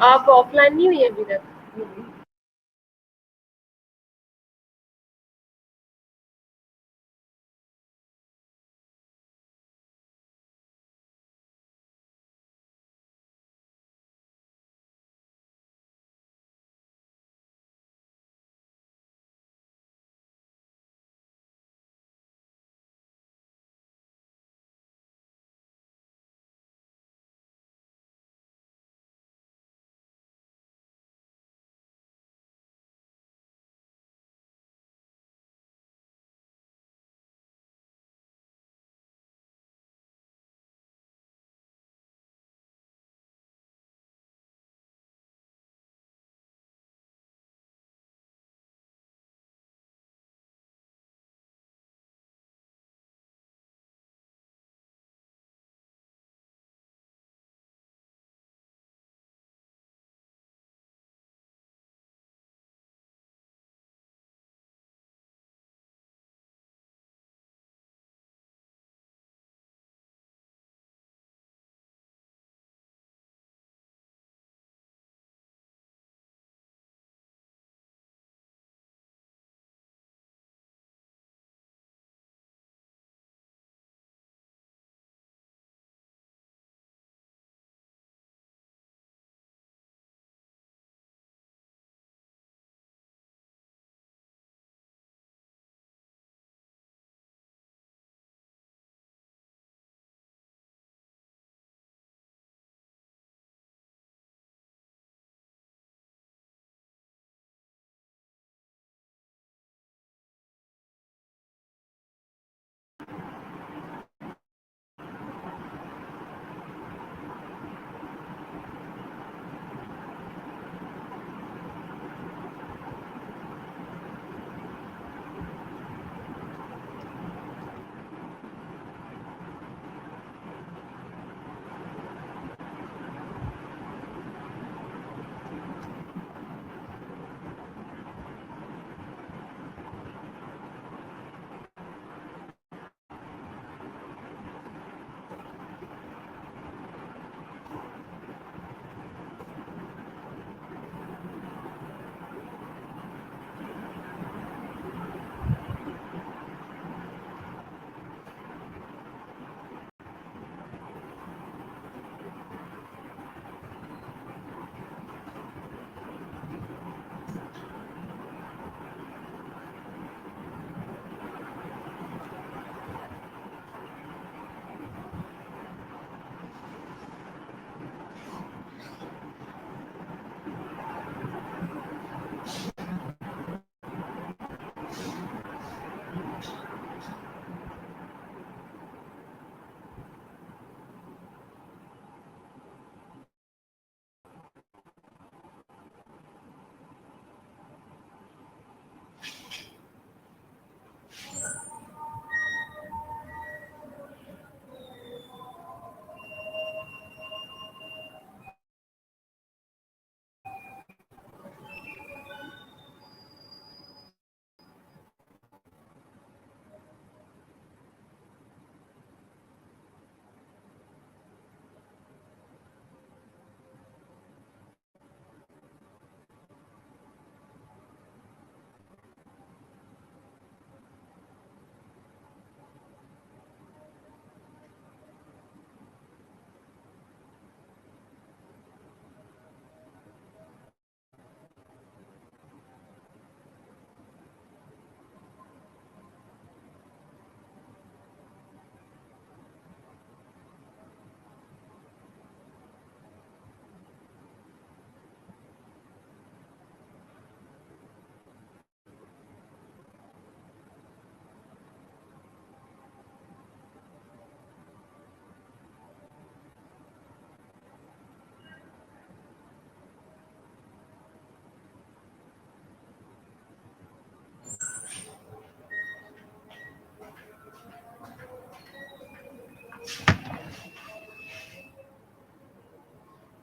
आप ऑफलाइन नहीं हुई अभी तक?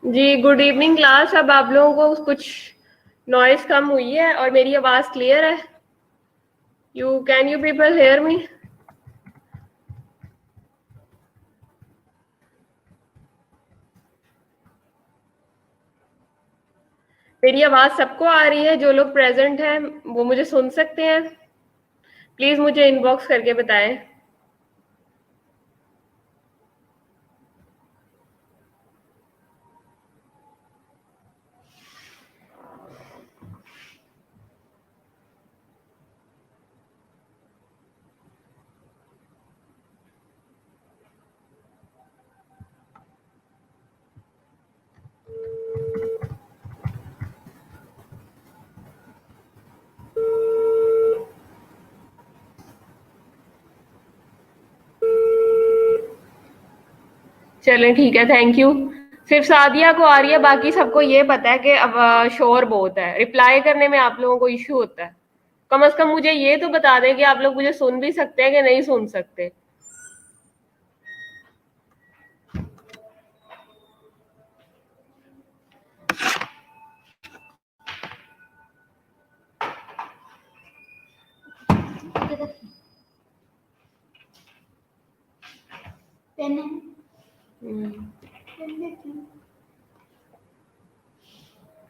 जी गुड इवनिंग क्लास। अब आप लोगों को कुछ नॉइज कम हुई है और मेरी आवाज क्लियर है? Can you people hear me? मेरी आवाज सबको आ रही है? जो लोग प्रेजेंट हैं वो मुझे सुन सकते हैं? प्लीज मुझे इनबॉक्स करके बताएं। चलें ठीक है, थैंक यू। सिर्फ सादिया को आ रही है, बाकी सबको ये पता है कि अब शोर बहुत है, रिप्लाई करने में आप लोगों को इश्यू होता है। कम से कम मुझे ये तो बता दें कि आप लोग मुझे सुन भी सकते हैं कि नहीं सुन सकते।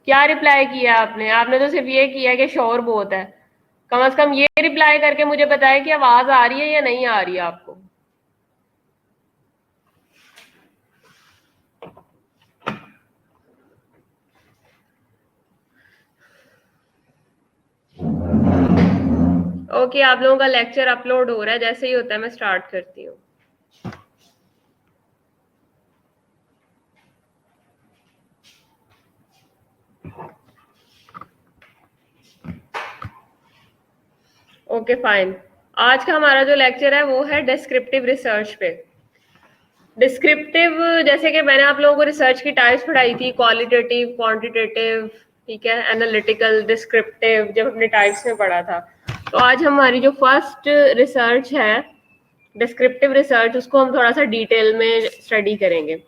क्या रिप्लाई किया आपने? आपने तो सिर्फ ये किया कि शोर बहुत है। कम से कम ये रिप्लाई करके मुझे बताएं कि आवाज आ रही है या नहीं आ रही है आपको। ओके, आप लोगों का लेक्चर अपलोड हो रहा है, जैसे ही होता है मैं स्टार्ट करती हूँ। Okay fine. आज का हमारा जो लेक्चर है वो है डिस्क्रिप्टिव रिसर्च पे। डिस्क्रिप्टिव, जैसे कि मैंने आप लोगों को रिसर्च की टाइप्स पढ़ाई थी, क्वालिटेटिव, क्वांटिटेटिव, ठीक है, एनालिटिकल, डिस्क्रिप्टिव, जब हमने टाइप्स में पढ़ा था। तो आज हमारी जो फर्स्ट रिसर्च है डिस्क्रिप्टिव रिसर्च, उसको हम थोड़ा सा डिटेल में स्टडी करेंगे।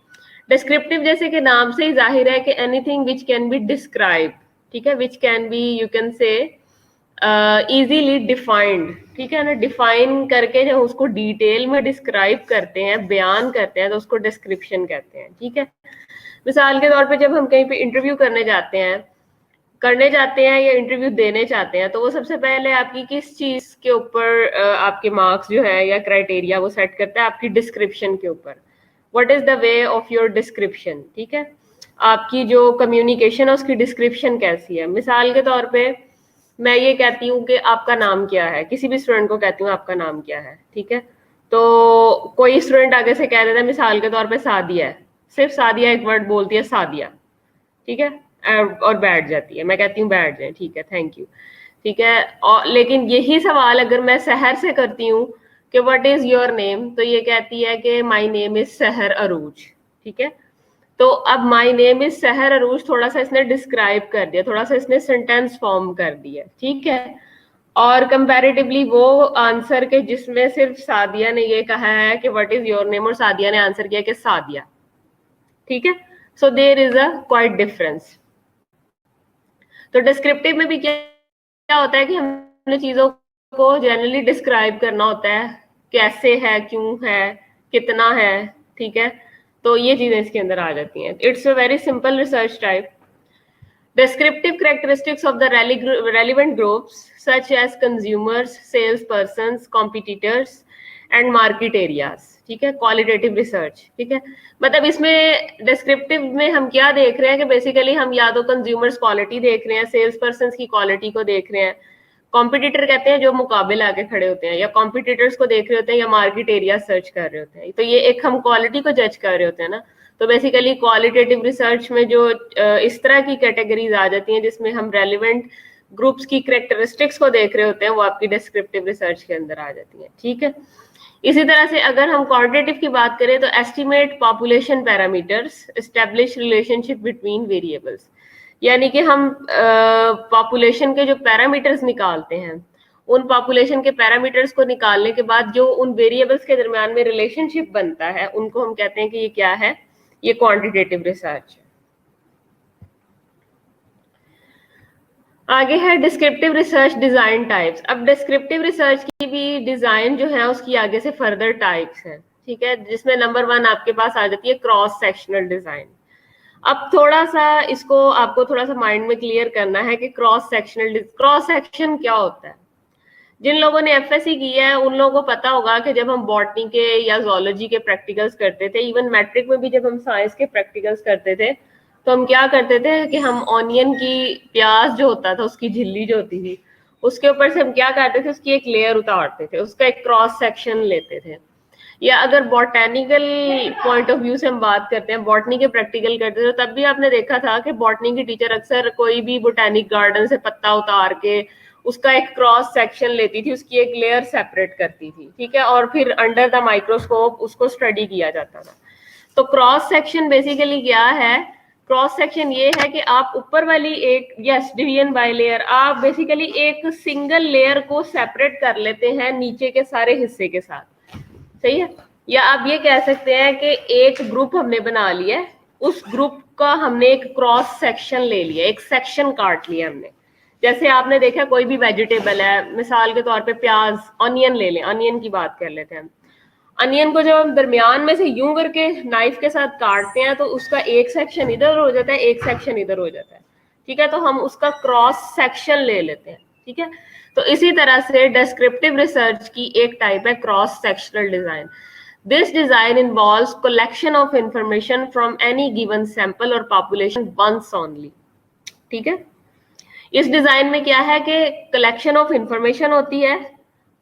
डिस्क्रिप्टिव जैसे कि नाम से ही जाहिर है कि anything which can be describe, ठीक है, which can be, you can say easily defined, ठीक है ना। डिफाइन करके जब उसको डिटेल में डिस्क्राइब करते हैं, बयान करते हैं, तो उसको डिस्क्रिप्शन कहते हैं, ठीक है। मिसाल के तौर पे जब हम कहीं पे इंटरव्यू करने जाते हैं या इंटरव्यू देने चाहते हैं, तो वो सबसे पहले आपकी किस चीज के ऊपर आपके मार्क्स जो है या क्राइटेरिया वो सेट करता है? आपकी डिस्क्रिप्शन के ऊपर। What is the way of your description, ठीक है। आपकी जो कम्युनिकेशन है उसकी डिस्क्रिप्शन कैसी है? मिसाल के तौर पे मैं ये कहती हूँ कि आपका नाम क्या है, किसी भी स्टूडेंट को कहती हूँ आपका नाम क्या है, ठीक है। तो कोई स्टूडेंट आगे से कह देता है, मिसाल के तौर पे सादिया है, सिर्फ सादिया एक वर्ड बोलती है, सादिया, ठीक है, और बैठ जाती है। मैं कहती हूँ बैठ जाए, ठीक है, थैंक यू, ठीक है। और लेकिन यही सवाल अगर मैं सहर से करती हूँ कि व्हाट इज योर नेम, तो ये कहती है कि माय नेम इज सहर अरूज, ठीक है। तो अब माय नेम इज सहर अरूज थोड़ा सा इसने डिस्क्राइब कर दिया, थोड़ा सा इसने सेंटेंस फॉर्म कर दिया, ठीक है। और कंपैरेटिवली वो आंसर के जिसमें सिर्फ सादिया ने ये कहा है कि व्हाट इज योर नेम, और सादिया ने आंसर किया कि सादिया, ठीक है। So there is a quite difference. तो डिस्क्रिप्टिव में भी क्या होता है कि हमने चीजों को जनरली डिस्क्राइब करना होता है, कैसे है, क्यों है, कितना है, ठीक है। तो ये चीजें इसके अंदर आ जाती हैं। It's a very simple research type. Descriptive characteristics of the relevant groups such as consumers, salespersons, competitors and market areas, ठीक है। क्वालिटेटिव रिसर्च, ठीक है। मतलब इसमें डिस्क्रिप्टिव में हम क्या देख रहे हैं कि बेसिकली हम या तो कंज्यूमर्स क्वालिटी देख रहे हैं, सेल्स पर्सन की क्वालिटी को देख रहे हैं, कॉम्पिटिटर कहते हैं जो मुकाबले आगे खड़े होते हैं, या कॉम्पिटिटर्स को देख रहे होते हैं, या मार्केट एरिया सर्च कर रहे होते हैं। तो ये एक हम क्वालिटी को जज कर रहे होते हैं ना। तो बेसिकली क्वालिटेटिव रिसर्च में जो इस तरह की कैटेगरीज आ जाती हैं जिसमें हम रेलिवेंट ग्रुप्स की कैरेक्टरिस्टिक्स को देख रहे होते हैं, वो आपकी डिस्क्रिप्टिव रिसर्च के अंदर आ जाती हैं, ठीक है। इसी तरह से अगर हम क्वांटिटेटिव की बात करें तो estimate population parameters, establish relationship between variables, यानी कि हम पॉपुलेशन के जो पैरामीटर्स निकालते हैं, उन पॉपुलेशन के पैरामीटर्स को निकालने के बाद जो उन वेरिएबल्स के दरमियान में रिलेशनशिप बनता है, उनको हम कहते हैं कि ये क्या है, ये क्वांटिटेटिव रिसर्च है। आगे है डिस्क्रिप्टिव रिसर्च डिजाइन टाइप्स। अब डिस्क्रिप्टिव रिसर्च की भी डिजाइन जो है उसकी आगे से फर्दर टाइप्स हैं, ठीक है, जिसमें नंबर 1 आपके पास आ जाती है क्रॉस सेक्शनल डिजाइन। अब थोड़ा सा इसको आपको थोड़ा सा माइंड में क्लियर करना है कि क्रॉस सेक्शन क्या होता है। जिन लोगों ने एफएससी किया है उन लोगों को पता होगा कि जब हम बॉटनी के या जोलॉजी के प्रैक्टिकल्स करते थे, इवन मैट्रिक में भी जब हम साइंस के प्रैक्टिकल्स करते थे, तो हम क्या करते थे कि हम ऑनियन की, प्याज जो होता था उसकी झिल्ली जो होती थी, उसके ऊपर से हम क्या करते थे, उसकी एक लेयर उतारते थे, उसका एक क्रॉस सेक्शन लेते थे। या अगर बॉटैनिकल पॉइंट ऑफ व्यू से हम बात करते हैं, बॉटनी के प्रैक्टिकल करते थे, तब भी आपने देखा था कि बॉटनी की टीचर अक्सर कोई भी बोटेनिक गार्डन से पत्ता उतार के उसका एक क्रॉस सेक्शन लेती थी, उसकी एक लेयर सेपरेट करती थी, ठीक है, और फिर अंडर द माइक्रोस्कोप उसको स्टडी किया जाता था। तो क्रॉस सेक्शन बेसिकली क्या है? क्रॉस सेक्शन ये है कि आप ऊपर वाली एक, यस, डिवीजन बाय लेयर, आप बेसिकली एक सिंगल लेयर को सेपरेट कर लेते हैं नीचे के सारे हिस्से के साथ, सही है। या आप ये कह सकते हैं कि एक ग्रुप हमने बना लिया है, उस ग्रुप का हमने एक क्रॉस सेक्शन ले लिया, एक सेक्शन काट लिया हमने। जैसे आपने देखा कोई भी वेजिटेबल है, मिसाल के तौर पे प्याज, ऑनियन ले लें, ऑनियन की बात कर लेते हैं हम। अनियन को जब हम दरमियान में से यूं करके नाइफ के साथ काटते हैं तो उसका एक सेक्शन इधर हो जाता है, एक सेक्शन इधर हो जाता है, ठीक है, तो हम उसका क्रॉस सेक्शन ले लेते हैं, ठीक है। तो इसी तरह से डिस्क्रिप्टिव रिसर्च की एक टाइप है cross sectional design. This design involves collection of information from any given sample और पॉपुलेशन वंस ओनली, ठीक है। इस डिजाइन में क्या है कि कलेक्शन ऑफ इंफॉर्मेशन होती है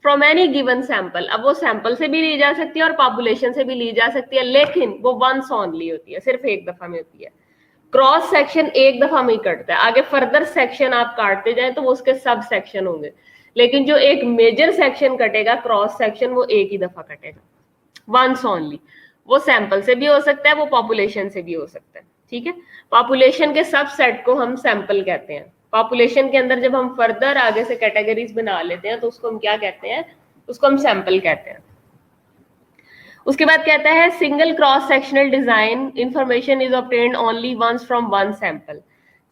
फ्रॉम एनी गिवन सैंपल। अब वो सैंपल से भी ली जा सकती है और पॉपुलेशन से भी ली जा सकती है, लेकिन वो वंस ओनली होती है, सिर्फ एक दफा में होती है। क्रॉस सेक्शन एक दफा में ही कटता है, आगे फर्दर सेक्शन आप काटते जाए तो वो उसके सब सेक्शन होंगे, लेकिन जो एक मेजर सेक्शन कटेगा क्रॉस सेक्शन, वो एक ही दफा कटेगा, वंस ओनली। वो सैंपल से भी हो सकता है, वो पॉपुलेशन से भी हो सकता है, ठीक है। पॉपुलेशन के सब सेट को हम सैंपल कहते हैं। पॉपुलेशन के अंदर जब हम फर्दर आगे से कैटेगरीज बना लेते हैं तो उसको हम क्या कहते हैं? उसको हम सैंपल कहते हैं। उसके बाद कहता है single cross sectional design information is obtained only once from one sample,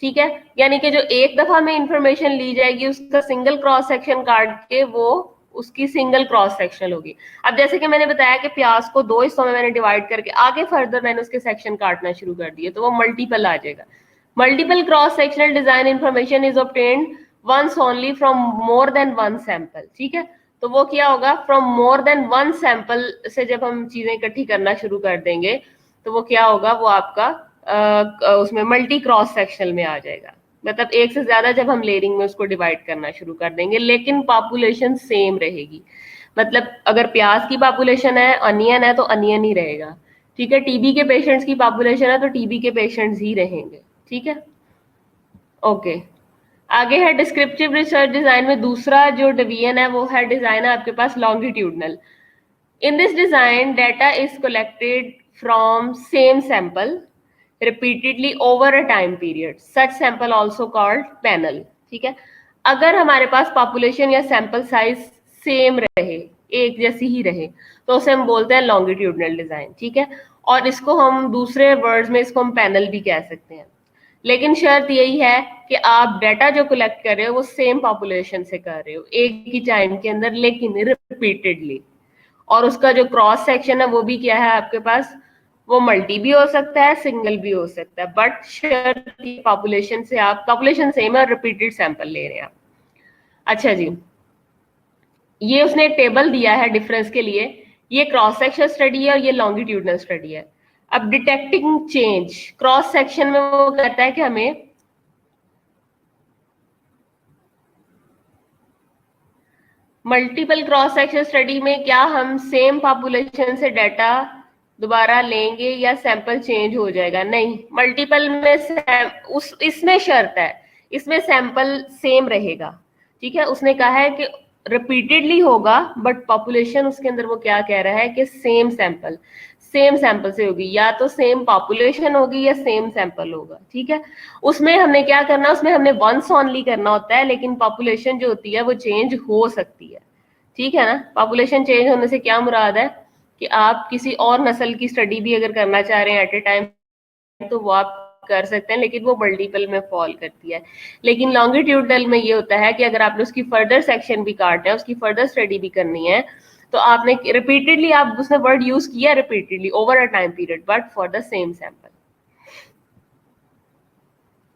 ठीक है। यानी कि जो एक दफा में इंफॉर्मेशन ली जाएगी उसका सिंगल क्रॉस सेक्शन काट के वो उसकी सिंगल क्रॉस सेक्शनल होगी। अब जैसे कि मैंने बताया कि प्याज को दो हिस्सों में मैंने डिवाइड करके आगे फर्दर मैंने उसके सेक्शन काटना शुरू कर दिए, तो वो मल्टीपल आ जाएगा। Multiple cross sectional design information is obtained once only from more than one sample, ठीक है। तो वो क्या होगा? From more than one sample से जब हम चीजें इकट्ठी करना शुरू कर देंगे तो वो क्या होगा? वो आपका उसमें मल्टी क्रॉस सेक्शनल में आ जाएगा। मतलब एक से ज्यादा जब हम लेयरिंग में उसको डिवाइड करना शुरू कर देंगे, लेकिन पॉपुलेशन सेम रहेगी। मतलब अगर प्याज की पॉपुलेशन है, अनियन है, तो अनियन ही रहेगा, ठीक है। टीबी के पेशेंट्स की पॉपुलेशन है तो टीबी के पेशेंट्स ही रहेंगे, ठीक है। ओके, आगे है डिस्क्रिप्टिव रिसर्च डिजाइन में दूसरा जो डिवीजन है वो है डिजाइन है आपके पास longitudinal. In this design data is collected from same sample repeatedly over a time period, such sample also called panel, ठीक है। अगर हमारे पास पॉपुलेशन या सैंपल साइज सेम रहे, एक जैसी ही रहे, तो उसे हम बोलते हैं लॉन्गिट्यूडनल डिजाइन, ठीक है। और इसको हम दूसरे वर्ड्स में इसको हम पैनल भी कह सकते हैं। लेकिन शर्त यही है कि आप डाटा जो कलेक्ट कर रहे हो वो सेम पॉपुलेशन से कर रहे हो एक ही टाइम के अंदर, लेकिन रिपीटेडली। और उसका जो क्रॉस सेक्शन है वो भी क्या है आपके पास? वो मल्टी भी हो सकता है, सिंगल भी हो सकता है, बट शर्त की पॉपुलेशन से, आप पॉपुलेशन सेम है और रिपीटेड सैंपल ले रहे हैं आप। अच्छा जी, ये उसने एक टेबल दिया है डिफरेंस के लिए। ये क्रॉस सेक्शन स्टडी है और ये लॉन्गिट्यूडनल स्टडी है। अब डिटेक्टिंग चेंज, क्रॉस सेक्शन में वो कहता है कि हमें मल्टीपल क्रॉस सेक्शन स्टडी में क्या हम सेम पॉपुलेशन से डाटा दोबारा लेंगे या सैंपल चेंज हो जाएगा? नहीं, मल्टीपल में इसमें शर्त है, इसमें सैंपल सेम रहेगा, ठीक है। उसने कहा है कि रिपीटेडली होगा, बट पॉपुलेशन उसके अंदर वो क्या कह रहा है कि सेम सैंपल से होगी, या तो सेम पॉपुलेशन होगी या सेम सैंपल होगा, ठीक है। उसमें हमने क्या करना, उसमें हमने वंस ओनली करना होता है, लेकिन पॉपुलेशन जो होती है वो चेंज हो सकती है, ठीक है ना। पॉपुलेशन चेंज होने से क्या मुराद है कि आप किसी और नस्ल की स्टडी भी अगर करना चाह रहे हैं एट ए टाइम तो वो आप कर सकते हैं, लेकिन वो मल्टीपल में फॉल करती है। लेकिन लॉन्गिट्यूडनल में ये होता है कि अगर आपने उसकी फर्दर सेक्शन भी काटना है, उसकी फर्दर स्टडी भी करनी है, तो आपने रिपीटेडली, आप उसने वर्ड यूज किया repeatedly over a time period, but for the same sample.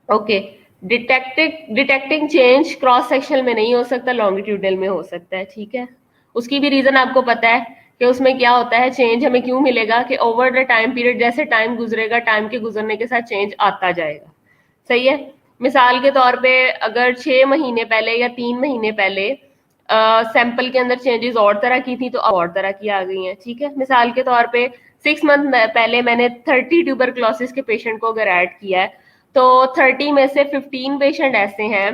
Okay, detecting change cross sectional में नहीं हो सकता, लॉन्गिट्यूडनल में हो सकता है, ठीक है। उसकी भी रीजन आपको पता है कि उसमें क्या होता है, चेंज हमें क्यों मिलेगा कि ओवर द टाइम पीरियड, जैसे टाइम गुजरेगा, टाइम के गुजरने के साथ चेंज आता जाएगा, सही है। मिसाल के तौर पे अगर 6 महीने पहले या 3 महीने पहले सैंपल के अंदर चेंजेस और तरह की थी तो अब और तरह की आ गई हैं, ठीक है। मिसाल के तौर पे 6 मंथ पहले मैंने 30 ट्यूबरक्लोसिस के पेशेंट को अगर ऐड किया है तो 30 में से 15 पेशेंट ऐसे हैं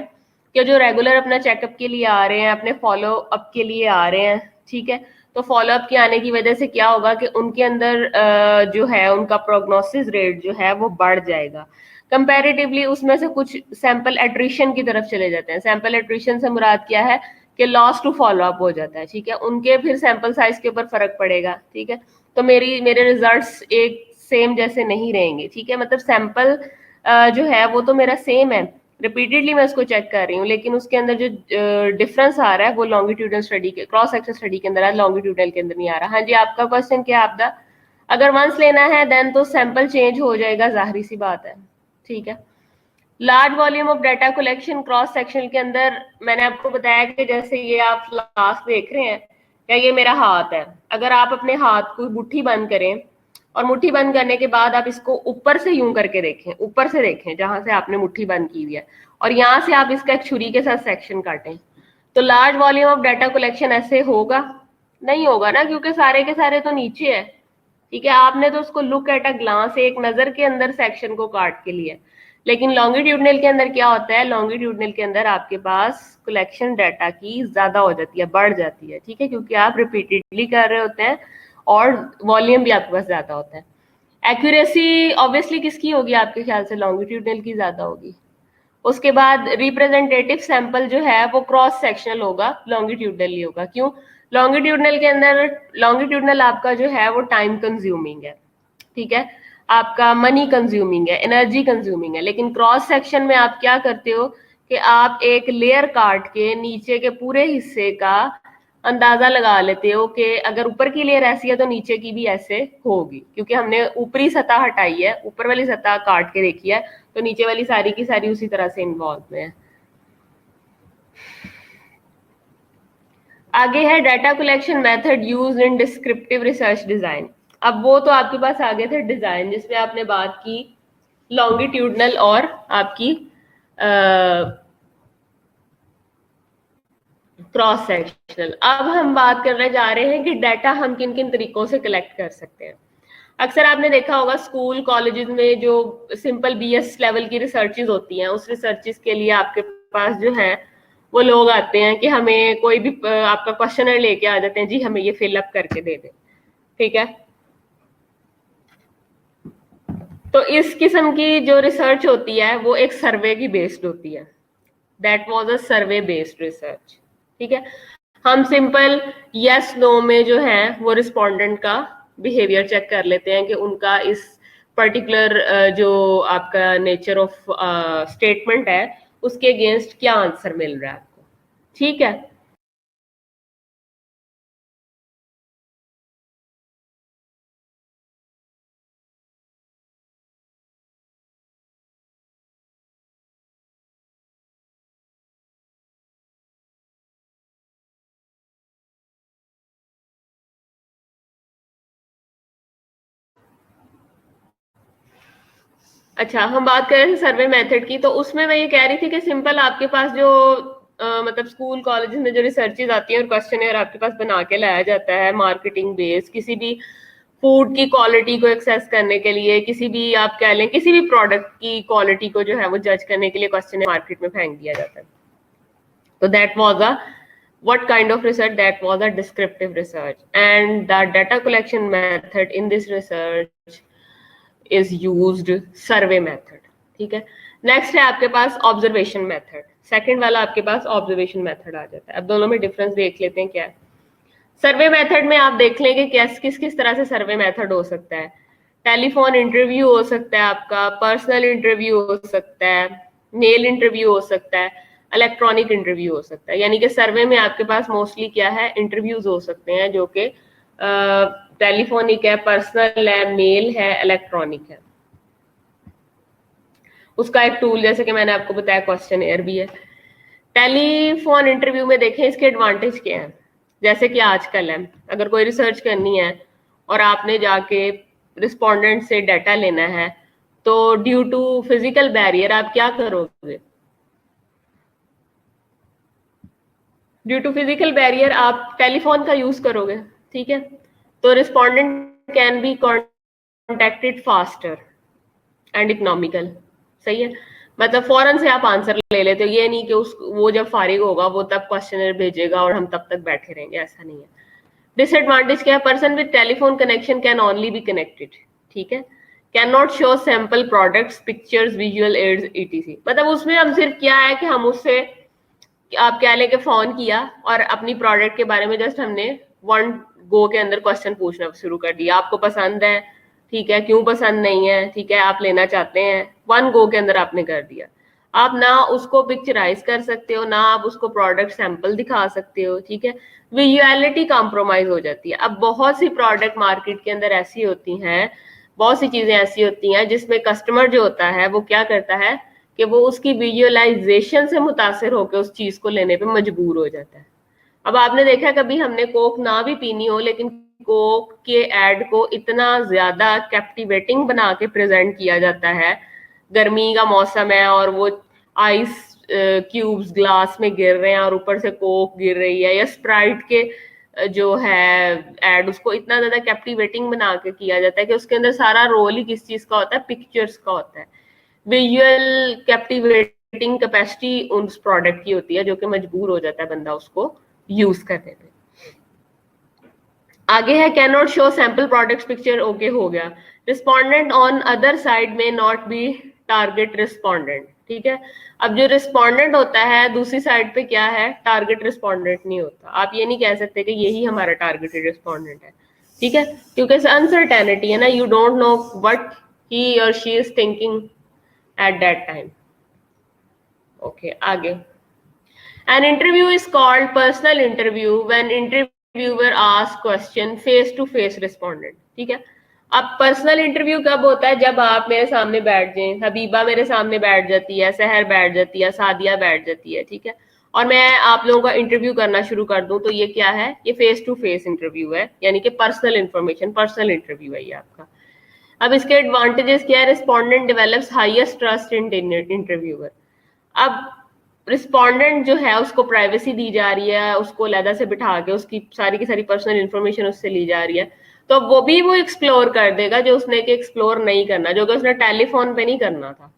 कि जो रेगुलर अपना चेकअप के लिए आ रहे हैं, अपने फॉलो अप के लिए आ रहे हैं, ठीक है। तो फॉलो अप के आने की वजह से क्या होगा कि उनके अंदर जो है उनका प्रोग्नोसिस रेट जो है वो बढ़ जाएगा कंपैरेटिवली। उसमें से कुछ सैंपल एट्रिशन की तरफ चले जाते हैं। सैंपल एट्रिशन से मुराद क्या है कि लॉस टू फॉलो अप हो जाता है, ठीक है। उनके फिर सैंपल साइज के ऊपर फर्क पड़ेगा, ठीक है। तो मेरे रिजल्ट्स एक सेम जैसे नहीं रहेंगे, ठीक है। मतलब सैंपल जो है वो तो मेरा सेम है, रिपीटेडली मैं उसको चेक कर रही हूँ, लेकिन उसके अंदर जो डिफरेंस आ रहा है वो लॉन्गिट्यूडल स्टडी के, क्रॉस सेक्शन स्टडी के अंदर, लॉन्गिट्यूडल के अंदर नहीं आ रहा। हाँ जी, आपका क्वेश्चन क्या है आपका? अगर वंस लेना है देन तो सैंपल चेंज हो जाएगा, जाहिर सी बात है, ठीक है। Large volume of data collection cross section के अंदर मैंने आपको बताया कि जैसे ये आप लास्ट देख रहे हैं, या ये मेरा हाथ है, अगर आप अपने हाथ को मुट्ठी बंद करें और मुट्ठी बंद करने के बाद आप इसको ऊपर से यूं करके देखें, ऊपर से देखें जहां से आपने मुट्ठी बंद की हुई है, और यहां से आप इसका एक छुरी के साथ सेक्शन काटें, तो large volume of data collection ऐसे होगा? नहीं होगा ना, क्योंकि सारे के सारे तो नीचे है, ठीक है। आपने तो उसको लुक एट अ ग्लांस, एक नजर के अंदर सेक्शन को काट के लिया। लेकिन लॉन्गिट्यूडनल के अंदर क्या होता है, लॉन्गिट्यूडनल के अंदर आपके पास कलेक्शन डाटा की ज्यादा हो जाती है, बढ़ जाती है, ठीक है, क्योंकि आप रिपीटेडली कर रहे होते हैं और वॉल्यूम भी आपके पास ज्यादा होता है। एक्यूरेसी ऑब्वियसली किसकी होगी आपके ख्याल से? लॉन्गिट्यूडनल की ज्यादा होगी। उसके बाद रिप्रेजेंटेटिव सैंपल जो है वो क्रॉस सेक्शनल होगा, लॉन्गिट्यूडनली होगा। क्यों? लॉन्गिट्यूडनल के अंदर, लॉन्गिट्यूडनल आपका जो है वो टाइम कंज्यूमिंग है, ठीक है, आपका मनी कंज्यूमिंग है, एनर्जी कंज्यूमिंग है। लेकिन क्रॉस सेक्शन में आप क्या करते हो कि आप एक लेयर काट के नीचे के पूरे हिस्से का अंदाजा लगा लेते हो कि अगर ऊपर की लेयर ऐसी है तो नीचे की भी ऐसे होगी, क्योंकि हमने ऊपरी सतह हटाई है, ऊपर वाली सतह काट के देखी है, तो नीचे वाली सारी की सारी उसी तरह से इन्वॉल्व में है। आगे है data collection method used in descriptive research design. अब वो तो आपके पास आगे थे डिजाइन, जिसमें आपने बात की लॉन्गिट्यूडनल और आपकी क्रॉस सेक्शनल। अब हम बात करने जा रहे हैं कि डाटा हम किन किन तरीकों से कलेक्ट कर सकते हैं। अक्सर आपने देखा होगा स्कूल कॉलेजेस में जो सिंपल बीएस लेवल की रिसर्चेज होती हैं, उस रिसर्चेज के लिए आपके पास जो है वो लोग आते हैं कि हमें कोई भी आपका क्वेश्चनर लेके आ जाते हैं, जी हमें ये फिलअप करके दे दें, ठीक है। तो इस किस्म की जो रिसर्च होती है वो एक सर्वे की बेस्ड होती है। That was a survey based research, ठीक है। हम सिंपल यस नो में जो है वो रिस्पोंडेंट का बिहेवियर चेक कर लेते हैं कि उनका इस पर्टिकुलर जो आपका नेचर ऑफ स्टेटमेंट है उसके अगेंस्ट क्या आंसर मिल रहा है आपको, ठीक है। अच्छा, हम बात कर रहे थे सर्वे मेथड की, तो उसमें मैं ये कह रही थी कि सिंपल आपके पास जो मतलब स्कूल कॉलेज में जो रिसर्चेज आती हैं और क्वेश्चन आपके पास बना के लाया जाता है मार्केटिंग बेस, किसी भी फूड की क्वालिटी को एक्सेस करने के लिए, किसी भी आप कह लें किसी भी प्रोडक्ट की क्वालिटी को जो है वो जज करने के लिए क्वेश्चन मार्केट में फेंक दिया जाता है। तो that was a what kind of research? That was a descriptive research, and the data collection method in this research is used survey method, ठीक है। नेक्स्ट है आपके पास ऑब्जर्वेशन मेथड। सेकंड वाला आपके पास ऑब्जर्वेशन मेथड आ जाता है। अब दोनों में डिफरेंस देख लेते हैं क्या है। सर्वे मेथड में आप देख लेंगे किस किस तरह से सर्वे मेथड हो सकता है। टेलीफोन इंटरव्यू हो सकता है, आपका पर्सनल इंटरव्यू हो सकता है, मेल इंटरव्यू हो सकता है, इलेक्ट्रॉनिक इंटरव्यू हो सकता है। यानी कि सर्वे में आपके पास मोस्टली क्या है, इंटरव्यूज हो सकते हैं जो कि टेलीफोनिक है, पर्सनल है, मेल है, इलेक्ट्रॉनिक है। उसका एक टूल, जैसे कि मैंने आपको बताया, क्वेश्चन एयर भी है। टेलीफोन इंटरव्यू में देखें इसके एडवांटेज क्या है। जैसे कि आजकल है, अगर कोई रिसर्च करनी है और आपने जाके रिस्पोंडेंट से डाटा लेना है, तो ड्यू टू फिजिकल बैरियर आप क्या करोगे? ड्यू टू फिजिकल बैरियर आप टेलीफोन का यूज करोगे, ठीक है। तो respondent can be contacted faster and economical, सही है। मतलब फौरन से आप आंसर ले लेते हो, ये नहीं कि उस वो जब फारिग होगा वो तब क्वेश्चनर भेजेगा और हम तब तक बैठे रहेंगे, ऐसा नहीं है। डिसएडवांटेज क्या है? Person with telephone connection can only be connected, ठीक है, can not show sample products, pictures, visual aids, etc. मतलब उसमें हम सिर्फ क्या है कि हम उससे, आप क्या लेके फोन किया और अपनी प्रोडक्ट के बारे में जस्ट हमने वन गो के अंदर क्वेश्चन पूछना शुरू कर दिया। आपको पसंद है, ठीक है, क्यों पसंद नहीं है, ठीक है, आप लेना चाहते हैं, वन गो के अंदर आपने कर दिया। आप ना उसको पिक्चराइज कर सकते हो, ना आप उसको प्रोडक्ट सैंपल दिखा सकते हो, ठीक है। विजुअलिटी कॉम्प्रोमाइज हो जाती है। अब बहुत सी प्रोडक्ट मार्केट के अंदर ऐसी होती हैं, बहुत सी चीजें ऐसी होती हैं जिसमें कस्टमर जो होता है वो क्या करता है कि वो उसकी विजुअलाइजेशन से मुतासिर होकर उस चीज को लेने पे मजबूर हो जाता है। अब आपने देखा कभी हमने कोक ना भी पीनी हो, लेकिन कोक के एड को इतना ज्यादा कैप्टिवेटिंग बना के प्रेजेंट किया जाता है। गर्मी का मौसम है और वो आइस क्यूब्स ग्लास में गिर रहे हैं और ऊपर से कोक गिर रही है, या स्प्राइट के जो है एड, उसको इतना ज्यादा कैप्टिवेटिंग बना के किया जाता है कि उसके अंदर सारा रोल ही किस चीज का होता है? पिक्चर्स का होता है। विजुअल कैप्टिवेटिंग कैपेसिटी उस प्रोडक्ट की होती है, जो कि मजबूर हो जाता है बंदा उसको यूज करने पे। आगे है can not show sample products picture, okay हो गया। रिस्पोंडेंट ऑन अदर साइड में नॉट बी टारगेट रिस्पोंडेंट, ठीक है। अब जो रिस्पोंडेंट होता है दूसरी साइड पे क्या है? टारगेट रिस्पोंडेंट नहीं होता। आप ये नहीं कह सकते कि यही हमारा टारगेटेड रिस्पोंडेंट है, ठीक है, क्योंकि अनसर्टेनिटी है ना, you don't know what he और she is thinking at that time. Okay, आगे। An interview is called personal interview when interviewer asks question face to face respondent, ठीक है। अब पर्सनल इंटरव्यू कब होता है? जब आप मेरे सामने बैठ जाएं, हबीबा मेरे सामने बैठ जाती है, सहर बैठ जाती है, सादिया बैठ जाती है, ठीक है, और मैं आप लोगों का इंटरव्यू करना शुरू कर दूं, तो ये क्या है? ये फेस टू फेस इंटरव्यू है, यानी कि पर्सनल इंफॉर्मेशन, पर्सनल इंटरव्यू है ये आपका। अब इसके एडवांटेजेस क्या है? Respondent develops highest trust in interviewer. अब रिस्पोंडेंट जो है उसको प्राइवेसी दी जा रही है, उसको अलहदा से बिठा के उसकी सारी की सारी पर्सनल इंफॉर्मेशन उससे ली जा रही है, तो वो भी वो एक्सप्लोर कर देगा जो उसने कि एक्सप्लोर नहीं करना, जो कि उसने टेलीफोन पे नहीं करना था,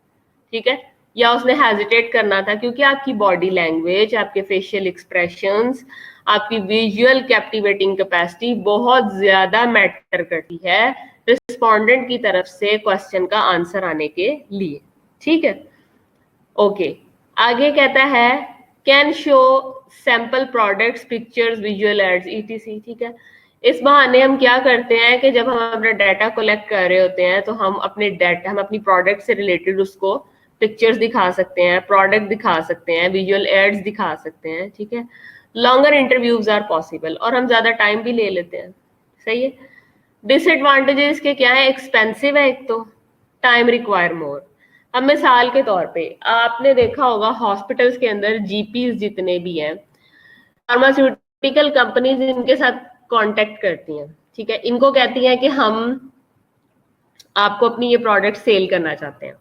ठीक है, या उसने हेजिटेट करना था, क्योंकि आपकी बॉडी लैंग्वेज, आपके फेशियल एक्सप्रेशंस, आपकी विजुअल कैप्टिवेटिंग कैपेसिटी बहुत ज्यादा मैटर करती है रिस्पोंडेंट की तरफ से क्वेश्चन का आंसर आने के लिए, ठीक है। ओके, आगे कहता है can show sample products, pictures, visual aids, etc, ठीक है। इस बहाने हम क्या करते हैं कि जब हम अपना डाटा कलेक्ट कर रहे होते हैं तो हम अपनी प्रोडक्ट से रिलेटेड उसको पिक्चर्स दिखा सकते हैं, प्रोडक्ट दिखा सकते हैं, विजुअल एड्स दिखा सकते हैं, ठीक है। लॉन्गर इंटरव्यूज आर पॉसिबल, और हम ज्यादा टाइम भी ले लेते हैं, सही है। डिसएडवांटेजेस के क्या है? एक्सपेंसिव है एक तो, टाइम रिक्वायर मोर। अब मिसाल के तौर पे आपने देखा होगा हॉस्पिटल्स के अंदर जीपीज जितने भी हैं, फार्मास्यूटिकल कंपनीज इनके साथ कांटेक्ट करती हैं, ठीक है, इनको कहती हैं कि हम आपको अपनी ये प्रोडक्ट सेल करना चाहते हैं।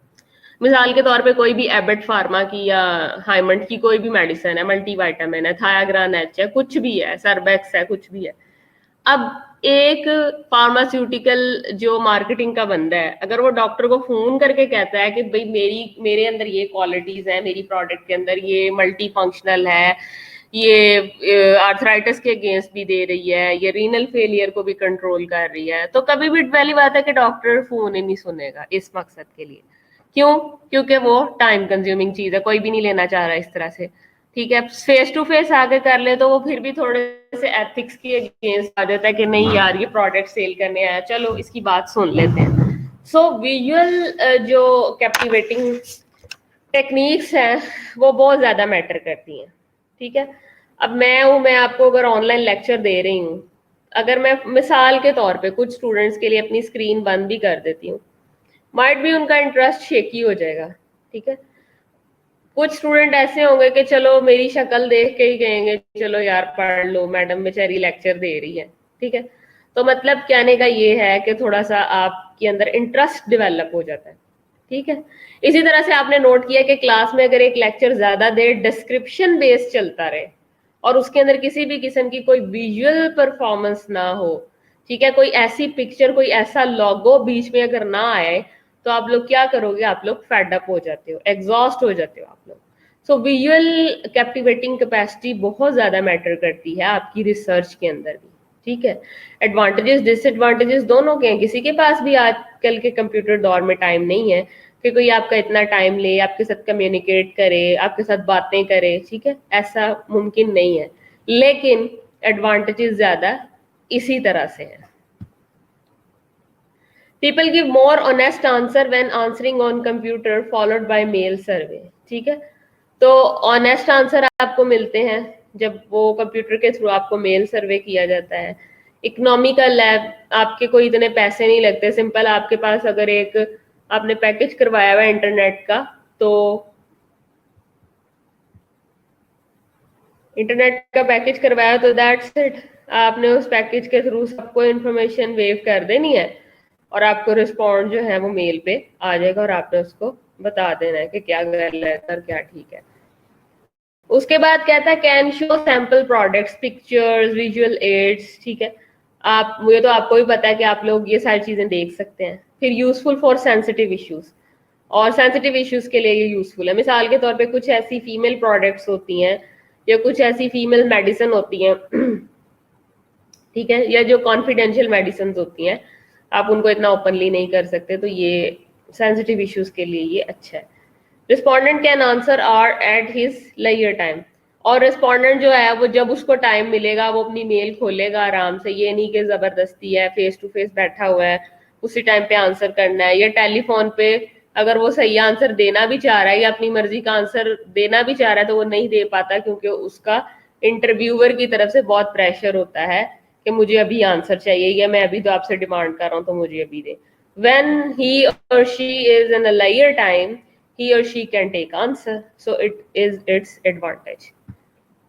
मिसाल के तौर पे कोई भी एबट फार्मा की या हाइमंड की कोई भी मेडिसिन है, मल्टीविटामिन है, थायाग्रान एच है, कुछ भी है, सरबैक्स है, कुछ भी है। अब एक फार्मास्यूटिकल जो मार्केटिंग का बंदा है, अगर वो डॉक्टर को फोन करके कहता है कि भाई मेरे अंदर ये क्वालिटीज है, मेरी प्रोडक्ट के अंदर ये मल्टी फंक्शनल है, ये आर्थराइटिस के अगेंस्ट भी दे रही है, ये रीनल फेलियर को भी कंट्रोल कर रही है, तो कभी भी पहली बात है कि डॉक्टर फोन ही नहीं सुनेगा इस मकसद के लिए। क्यों? क्योंकि वो टाइम कंज्यूमिंग चीज है, कोई भी नहीं लेना चाह रहा इस तरह से, ठीक है। फेस टू फेस आके कर ले तो वो फिर भी थोड़े से एथिक्स के अगेंस्ट आ जाता है कि नहीं यार ये प्रोडक्ट सेल करने आया, चलो इसकी बात सुन लेते हैं। सो विजुअल जो कैप्टिवेटिंग टेक्निक्स हैं वो बहुत ज्यादा मैटर करती हैं, ठीक है। अब मैं आपको अगर ऑनलाइन लेक्चर दे रही हूँ, अगर मैं मिसाल के तौर पे कुछ स्टूडेंट्स के लिए अपनी स्क्रीन बंद भी कर देती हूँ, माइट भी उनका इंटरेस्ट शेकी हो जाएगा, ठीक है। कुछ स्टूडेंट ऐसे होंगे कि चलो मेरी शक्ल देख के ही कहेंगे चलो यार पढ़ लो, मैडम बेचारी लेक्चर दे रही है, ठीक है। तो मतलब कहने का ये है कि थोड़ा सा आपके अंदर इंटरेस्ट डेवलप हो जाता है, ठीक है। इसी तरह से आपने नोट किया कि क्लास में अगर एक लेक्चर ज्यादा देर डिस्क्रिप्शन बेस्ड चलता रहे और उसके अंदर किसी भी किस्म की कोई विजुअल परफॉर्मेंस ना हो, ठीक है, कोई ऐसी पिक्चर, कोई ऐसा लोगो बीच में अगर ना आए, तो आप लोग क्या करोगे, आप लोग फेड अप हो जाते हो, एग्जॉस्ट हो जाते हो आप लोग। सो विजुअल कैप्टिवेटिंग कैपेसिटी बहुत ज्यादा मैटर करती है आपकी रिसर्च के अंदर भी, ठीक है। एडवांटेजेस डिसएडवांटेजेस दोनों के हैं, किसी के पास भी आजकल के कंप्यूटर दौर में टाइम नहीं है कि कोई आपका इतना टाइम ले, आपके साथ कम्युनिकेट करे, आपके साथ बातें करे, ठीक है, ऐसा मुमकिन नहीं है। लेकिन एडवांटेजेस ज्यादा इसी तरह से है। People give more honest answer when answering on computer followed by mail survey, ठीक है। तो ऑनेस्ट आंसर आपको मिलते हैं जब वो कंप्यूटर के थ्रू आपको मेल सर्वे किया जाता है। इकोनॉमिकल लैब, आपके कोई इतने पैसे नहीं लगते, सिंपल आपके पास अगर एक आपने पैकेज करवाया हुआ इंटरनेट का, तो इंटरनेट का पैकेज करवाया तो दैट्स इट, आपने उस पैकेज के थ्रू सबको इन्फॉर्मेशन वेव कर देनी है और आपको रिस्पॉन्ड जो है वो मेल पे आ जाएगा और आपने उसको बता देना है कि क्या गलत और क्या ठीक है। उसके बाद कहता है can show sample products, pictures, visual aids, ठीक है। आप, मुझे तो आपको भी पता है कि आप लोग ये सारी चीजें देख सकते हैं। फिर यूजफुल फॉर सेंसिटिव इश्यूज, और सेंसिटिव इश्यूज के लिए ये यूजफुल है। मिसाल के तौर पे कुछ ऐसी फीमेल प्रोडक्ट्स होती हैं या कुछ ऐसी फीमेल मेडिसिन होती हैं ठीक है, या जो कॉन्फिडेंशियल मेडिसिन होती हैं, आप उनको इतना ओपनली नहीं कर सकते, तो ये सेंसिटिव इश्यूज के लिए ये अच्छा है। Respondent can answer are at his लेयर टाइम, और रिस्पोंडेंट जो है वो जब उसको टाइम मिलेगा वो अपनी मेल खोलेगा आराम से, ये नहीं कि जबरदस्ती है फेस टू फेस बैठा हुआ है उसी टाइम पे आंसर करना है, या टेलीफोन पे अगर वो सही आंसर देना भी चाह रहा है या अपनी मर्जी का आंसर देना भी चाह रहा है तो वो नहीं दे पाता, क्योंकि उसका इंटरव्यूअर की तरफ से बहुत प्रेशर होता है कि मुझे अभी आंसर चाहिए, या मैं अभी तो आपसे डिमांड कर रहा हूँ तो मुझे अभी दे। when he or she is in a layer time, he or she can take answer, so it is its advantage.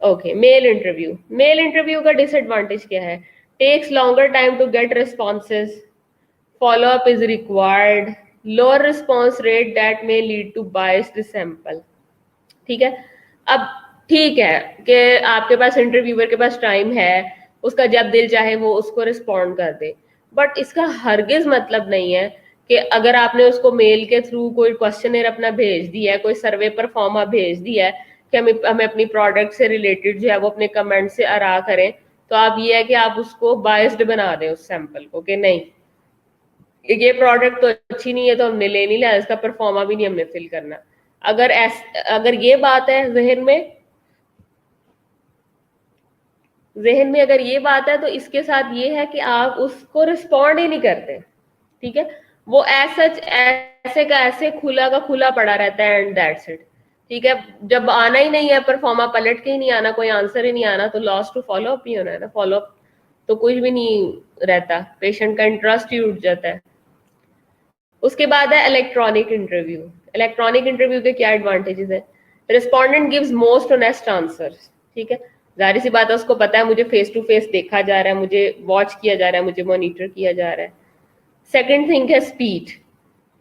Okay, mail interview, mail interview का disadvantage क्या है? Takes longer time to get responses, follow up is required, lower response rate that may lead to biased sample, ठीक है। अब ठीक है कि आपके पास इंटरव्यूअर के पास टाइम है, उसका जब दिल चाहे वो उसको रिस्पॉन्ड कर दे, बट इसका हरगिज मतलब नहीं है कि अगर आपने उसको मेल के थ्रू कोई क्वेश्चनर अपना भेज दिया है, कोई सर्वे परफॉर्मा भेज दिया है कि हमें अपनी प्रोडक्ट से रिलेटेड जो है वो अपने कमेंट से आरा करें, तो आप ये है कि आप उसको बायस्ड बना दें उस सैंपल को कि नहीं ये प्रोडक्ट तो अच्छी नहीं है तो हमने ले नहीं लिया, इसका परफॉर्मा भी नहीं हमने फिल करना। अगर ये बात है जहन में अगर ये बात है, तो इसके साथ ये है कि आप उसको रिस्पॉन्ड ही नहीं करते, ठीक है। वो ऐसे का ऐसे खुला का खुला पड़ा रहता है एंड दैट्स इट, ठीक है। जब आना ही नहीं है, परफॉर्मा पलट के ही नहीं आना, कोई आंसर ही नहीं आना, तो लॉस टू फॉलो अप ही होना है ना। फॉलो अप तो कुछ भी नहीं रहता, पेशेंट का इंटरेस्ट ही उठ जाता है। उसके बाद है इलेक्ट्रॉनिक इंटरव्यू। इलेक्ट्रॉनिक इंटरव्यू के क्या एडवांटेजेस है? Respondent gives most honest answers, ठीक है। जाहिर सी बात है उसको पता है मुझे फेस टू फेस देखा जा रहा है, मुझे वॉच किया जा रहा है, मुझे मॉनिटर किया जा रहा है। सेकंड थिंग है स्पीड,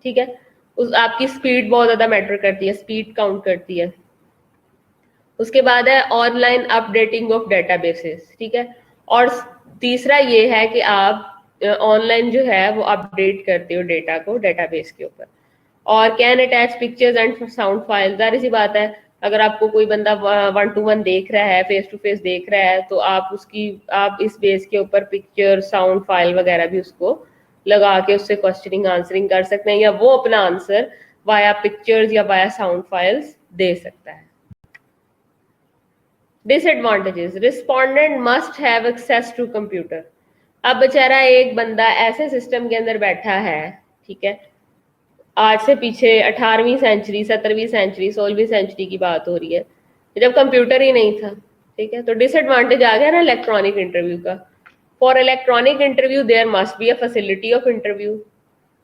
ठीक है। उस आपकी स्पीड बहुत ज्यादा मैटर करती है, स्पीड काउंट करती है। उसके बाद है ऑनलाइन अपडेटिंग ऑफ डेटाबेसेस, ठीक है। और तीसरा ये है कि आप ऑनलाइन जो है वो अपडेट करते हो डेटा को डेटाबेस के ऊपर। और can attach pictures and sound file, जाहिर सी बात है अगर आपको कोई बंदा 1-to-1 देख रहा है, फेस टू फेस देख रहा है, तो आप इस बेस के ऊपर पिक्चर, साउंड फाइल वगैरह भी उसको लगा के उससे क्वेश्चनिंग आंसरिंग कर सकते हैं, या वो अपना आंसर वाया पिक्चर्स या वाया साउंड फाइल्स दे सकता है। Disadvantages, respondent must have access to computer. अब बेचारा एक बंदा ऐसे सिस्टम के अंदर बैठा है, ठीक है, आज से पीछे 18वीं सेंचुरी, 17वीं सेंचुरी, 16वीं सेंचुरी की बात हो रही है, जब कंप्यूटर ही नहीं था, ठीक है। तो डिसएडवांटेज आ गया ना इलेक्ट्रॉनिक इंटरव्यू का। For electronic interview there must be a facility of interview,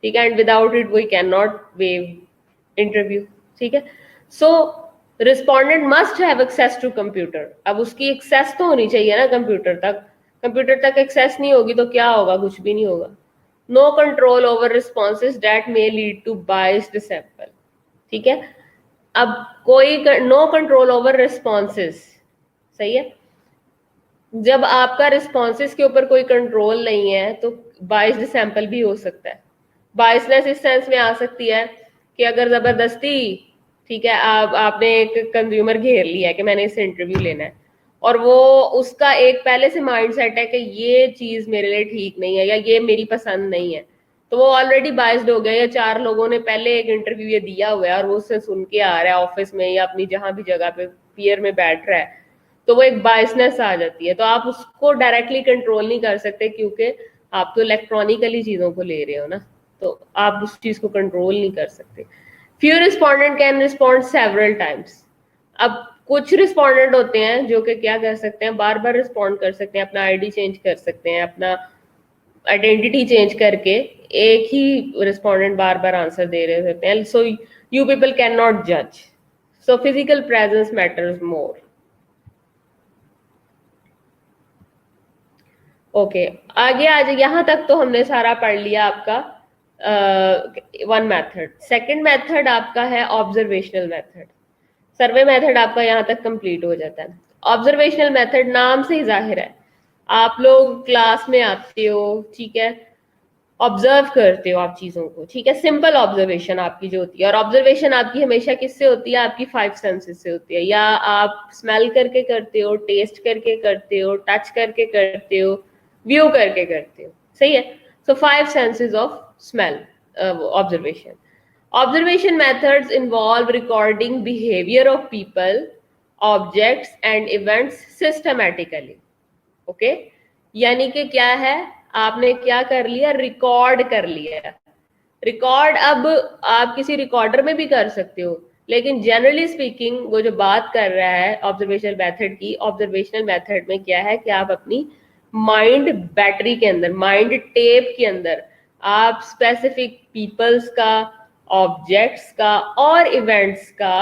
ठीक है, and without it we can not wave interview. ठीक है। So respondent must have access to computer. अब उसकी एक्सेस तो होनी चाहिए ना कंप्यूटर तक, कंप्यूटर तक एक्सेस नहीं होगी तो क्या होगा, कुछ भी नहीं होगा। No control over responses that may lead to biased sample, ठीक है। अब कोई नो कंट्रोल ओवर रिस्पॉन्सेज, सही है। जब आपका रिस्पॉन्सेज के ऊपर कोई कंट्रोल नहीं है तो बायस्ड सैंपल भी हो सकता है। बायसनेस इस सेंस में आ सकती है कि अगर जबरदस्ती, ठीक है, आपने एक कंज्यूमर घेर लिया है कि मैंने इससे इंटरव्यू लेना है, और वो उसका एक पहले से माइंड सेट है कि ये चीज मेरे लिए ठीक नहीं है या ये मेरी पसंद नहीं है, तो वो ऑलरेडी बायस्ड हो गया, या चार लोगों ने पहले एक इंटरव्यू ये दिया हुआ है और वो उससे सुन के आ रहा है ऑफिस में या अपनी जहां भी जगह पे पीयर में बैठ रहा है, तो वो एक बायसनेस आ जाती है। तो आप उसको डायरेक्टली कंट्रोल नहीं कर सकते क्योंकि आप तो इलेक्ट्रॉनिकली चीजों को ले रहे हो ना, तो आप उस चीज को कंट्रोल नहीं कर सकते। Few respondent can respond several times. अब कुछ रिस्पोंडेंट होते हैं जो कि क्या कर सकते हैं, बार बार रिस्पॉन्ड कर सकते हैं, अपना आईडी चेंज कर सकते हैं, अपना आइडेंटिटी चेंज करके एक ही रिस्पोंडेंट बार बार आंसर दे रहे होते हैं। So you people can not जज, so physical presence matters more. Okay, आगे आज यहाँ तक तो हमने सारा पढ़ लिया आपका वन मेथड। सेकंड मेथड आपका है ऑब्जर्वेशनल मेथड। सर्वे मेथड आपका यहाँ तक कंप्लीट हो जाता है। ऑब्जर्वेशनल मेथड नाम से ही जाहिर है, आप लोग क्लास में आते हो, ठीक है, ऑब्जर्व करते हो आप चीजों को, ठीक है। सिंपल ऑब्जर्वेशन आपकी जो होती है, और ऑब्जर्वेशन आपकी हमेशा किससे होती है, आपकी फाइव सेंसेस से होती है। या आप स्मेल करके करते हो, टेस्ट करके करते हो, टच करके करते हो, व्यू करके करते हो, सही है। So five senses of smell observation. Observation methods involve recording behavior of people, objects and events systematically. Okay? यानी कि क्या है, आपने क्या कर लिया, रिकॉर्ड कर लिया। रिकॉर्ड अब आप किसी रिकॉर्डर में भी कर सकते हो, लेकिन जनरली स्पीकिंग वो जो बात कर रहा है ऑब्जर्वेशनल मेथड की, ऑब्जर्वेशनल मेथड में क्या है कि आप अपनी माइंड बैटरी के अंदर, माइंड टेप के अंदर आप स्पेसिफिक पीपल्स का, ऑब्जेक्ट्स का और इवेंट्स का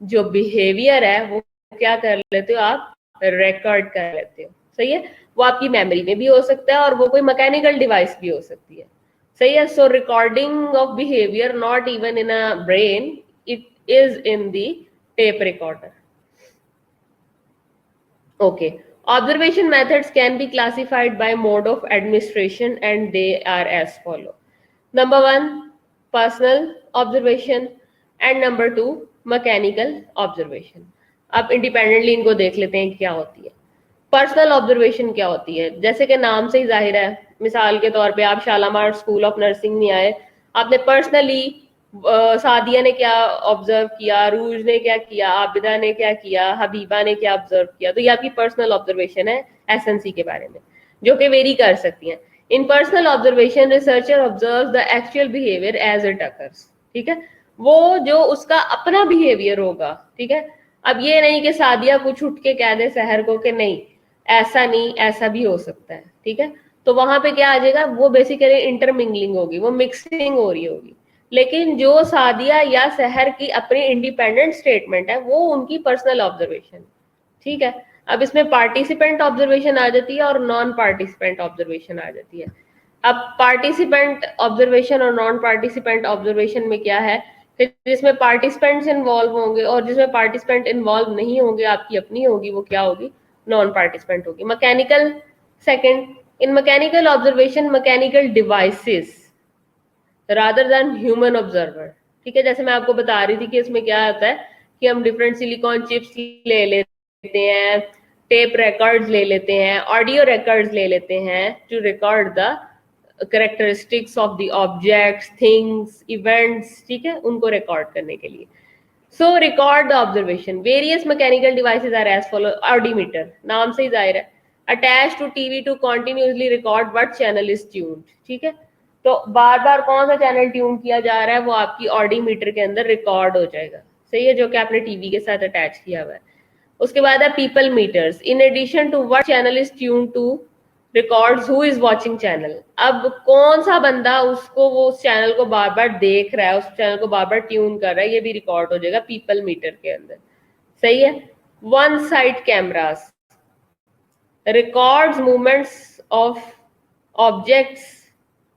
जो बिहेवियर है वो क्या कर लेते हो, आप रिकॉर्ड कर लेते हो, सही है। वो आपकी मेमोरी में भी हो सकता है और वो कोई मैकेनिकल डिवाइस भी हो सकती है, सही है। So recording of behaviour not even in a brain, it is in the tape recorder. Okay. Observation methods can be classified by mode of administration and they are as follow. Number one, personal observation and number two, mechanical observation. अब independently इनको देख लेते हैं क्या होती है। Personal observation क्या होती है, जैसे कि नाम से ही जाहिर है, मिसाल के तौर पे आप शालामार स्कूल ऑफ नर्सिंग में आए, आपने पर्सनली सादिया ने क्या ऑब्जर्व किया, रूज ने क्या किया, आबिदा ने क्या किया, हबीबा ने क्या ऑब्जर्व किया, तो ये आपकी पर्सनल ऑब्जर्वेशन है एसएनसी के बारे में, जो कि वेरी कर सकती हैं। In personal observation researcher observe the actual behaviour as it occurs, ठीक है, वो जो उसका अपना बिहेवियर होगा, ठीक है। अब ये नहीं कि सादिया कुछ उठ के कह दे सहर को कि नहीं ऐसा नहीं, ऐसा भी हो सकता है, ठीक है। तो वहां पे क्या आ जाएगा, वो बेसिकली इंटरमिंगलिंग होगी, वो मिक्सिंग हो रही होगी। लेकिन जो सादिया या सहर की अपनी इंडिपेंडेंट स्टेटमेंट है वो उनकी पर्सनल ऑब्जर्वेशन, ठीक है। अब इसमें पार्टिसिपेंट ऑब्जर्वेशन आ जाती है और नॉन पार्टिसिपेंट ऑब्जर्वेशन आ जाती है। अब पार्टिसिपेंट ऑब्जर्वेशन और नॉन पार्टिसिपेंट ऑब्जर्वेशन में क्या है, जिसमें पार्टिसिपेंट्स इन्वॉल्व होंगे और जिसमें पार्टिसिपेंट इन्वॉल्व नहीं होंगे, आपकी अपनी होगी, वो क्या होगी, नॉन पार्टिसिपेंट होगी। मैकेनिकल सेकंड, इन mechanical observation mechanical devices rather than human observer, ठीक है। जैसे मैं आपको बता रही थी कि इसमें क्या होता है कि हम डिफरेंट सिलिकॉन चिप्स ले लेते हैं, टेप रिकॉर्ड्स ले लेते हैं, ऑडियो रिकॉर्ड्स ले लेते हैं to record the characteristics of the objects, things, events, ठीक है, उनको रिकॉर्ड करने के लिए। So record the observation. Various mechanical devices are as follow. Audimeter, नाम से ही जाहिर है, attach to TV to continuously record what channel is tuned, ठीक है। तो बार बार कौन सा चैनल ट्यून किया जा रहा है वो आपकी ऑडिमीटर के अंदर रिकॉर्ड हो जाएगा, सही है, जो कि आपने टीवी के साथ अटैच किया हुआ है। उसके बाद है people meters. In addition to what channel is tune to records who is watching channel. अब कौन सा बंदा उसको वो उस चैनल को बार बार देख रहा है, उस चैनल को बार बार ट्यून कर रहा है, ये भी रिकॉर्ड हो जाएगा पीपल मीटर के अंदर। सही है। One side cameras records movements of objects.